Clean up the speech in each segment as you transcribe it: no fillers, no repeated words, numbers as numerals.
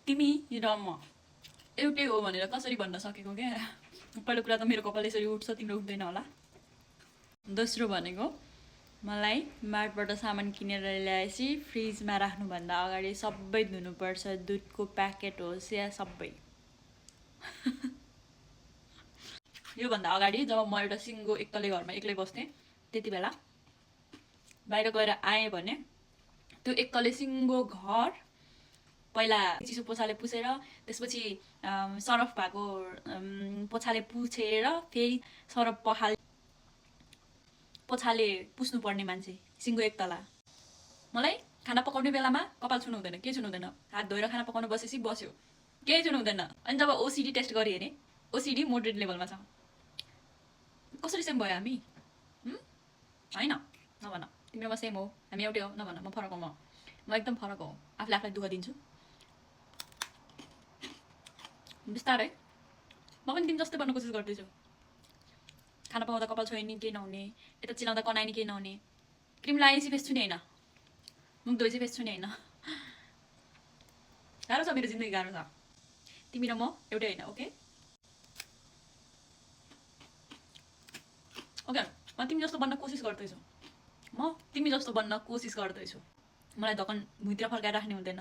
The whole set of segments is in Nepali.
तिमी र म एउटै हो भनेर कसरी भन्न सकेको क्या? पहिलो कुरा त मेरो कपाल यसरी उठ्छ, तिम्रो उठ्दैन होला। दोस्रो भनेको मलाई मार्टबाट सामान किनेर ल्याएपछि फ्रिजमा राख्नुभन्दा अगाडि सबै धुनुपर्छ, दुधको प्याकेट होस् या सबै। योभन्दा अगाडि जब म एउटा सिङ्गो एक्लै घरमा एक्लै बस्थेँ त्यति बेला बाहिर गएर आएँ भने त्यो एक्लै सिङ्गो घर पहिला चिसो पोछाले पुछेर त्यसपछि सरफ भएको पोछाले पुछेर फेरि सरफ पोछाले पुस्नुपर्ने मान्छे सिङ्गो एक तला। मलाई खाना पकाउने बेलामा कपाल छुनु हुँदैन, के छुनु हुँदैन, हात धोएर खाना पकाउनु बसेपछि बस्यो, केही छुनु हुँदैन। अनि जब ओसिडी टेस्ट गरी हेरेँ, ओसिडी मोडरेट लेभलमा छ। कसरी सेम भयो हामी? होइन, नभन, तिम्रोमा सेम हो, हामी एउटै हो, नभन, म फरक हो, म एकदम फरक हो, आफूले आफूलाई दुःख दिन्छु। बिस्तारै म पनि तिमी जस्तै बन्न कोसिस गर्दैछु। खाना पकाउँदा कपाल छोयो नि केही नहुने, यता चिलाउँदा कनाइ नि केही नहुने, क्रिम लगाएपछि फेस छुने होइन, मुख धोएपछि फेस छुने होइन। गाह्रो छ, मेरो जिन्दगी गाह्रो छ। तिमी र म एउटै होइन, ओके ओके। म तिमी जस्तो बन्न कोसिस गर्दैछु, मलाई धकन भुइँतिर फर्काएर राख्ने हुँदैन,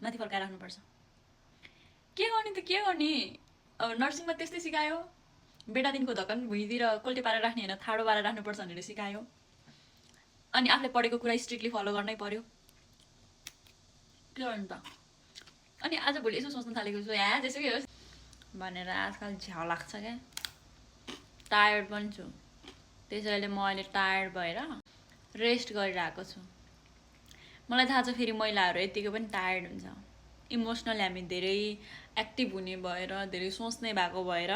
माथि फर्काएर राख्नुपर्छ। के गर्ने त के गर्ने, अब नर्सिङमा त्यस्तै सिकायो, बेटादेखिको धकन भुइँतिर कोल्टे पारेर राख्ने होइन, ठाडो पारेर राख्नुपर्छ भनेर सिकायो। अनि आफूले पढेको कुरा स्ट्रिक्टली फलो गर्नै पर्यो, के गर्नु त। अनि आजभोलि यसो सोच्न थालेको छु, जेसुकै होस् भनेर आजकल झ्याउ लाग्छ क्या, टायर्ड पनि छु। त्यसैले म अहिले टायर्ड भएर रेस्ट गरिरहेको छु। मलाई थाहा छ फेरि महिलाहरू यतिकै पनि टायर्ड हुन्छ, इमोसनली हामी धेरै एक्टिभ हुने भएर, धेरै सोच्ने भएको भएर।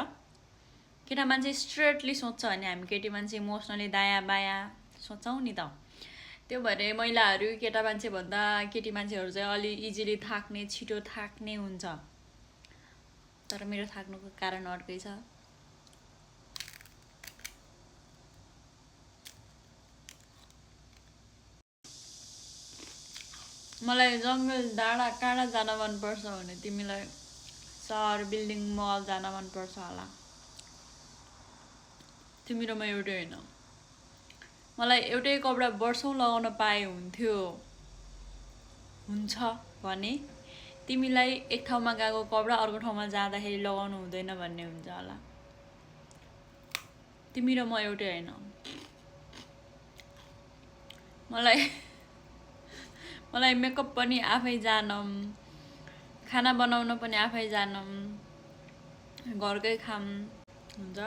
केटा मान्छे स्ट्रेटली सोच्छ भने हामी केटी मान्छे इमोसनली दायाँ बायाँ सोच्छौँ नि त। त्यो भएर महिलाहरू केटा मान्छे भन्दा केटी मान्छेहरू चाहिँ अलि इजिली थाक्ने, छिटो थाक्ने हुन्छ। तर मेरो थाक्नुको कारण अर्कै छ। मलाई जङ्गल डाँडा काँडा जान मनपर्छ भने तिमीलाई सहर बिल्डिङ मल जान मनपर्छ होला। तिमी र म एउटै होइन। मलाई एउटै कपडा वर्षौँ लगाउन पाए हुन्छ भने तिमीलाई एक ठाउँमा गएको कपडा अर्को ठाउँमा जाँदाखेरि लगाउनु हुँदैन भन्ने हुन्छ होला। तिमी र म एउटै होइन। मलाई मेकअप पनि आफै जानम, खाना बनाउन पनि आफै जानम, घरकै खाम हुन्छ।